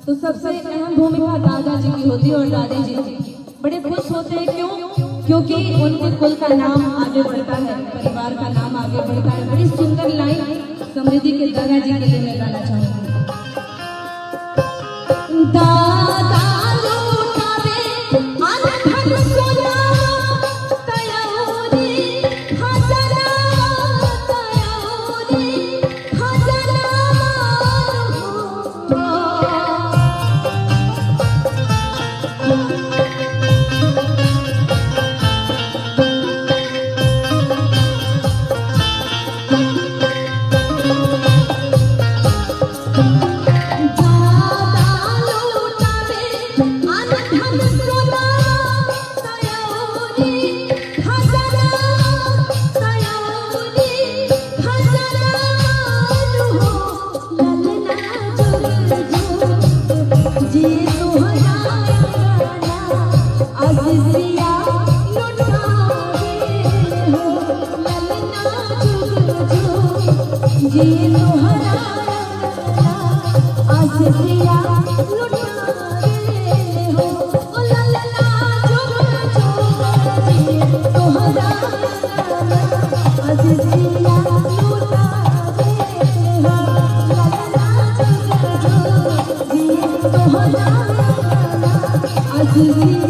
तो सबसे अहम भूमिका दादाजी की होती है और दादी जी बड़े खुश होते हैं। क्यों? क्योंकि उनके कुल का नाम आगे बढ़ता है, परिवार का नाम आगे बढ़ता है। बड़ी सुंदर लाइन समृद्धि के दादाजी के लिए मैं गाना चाहूंगी। दादा Aziz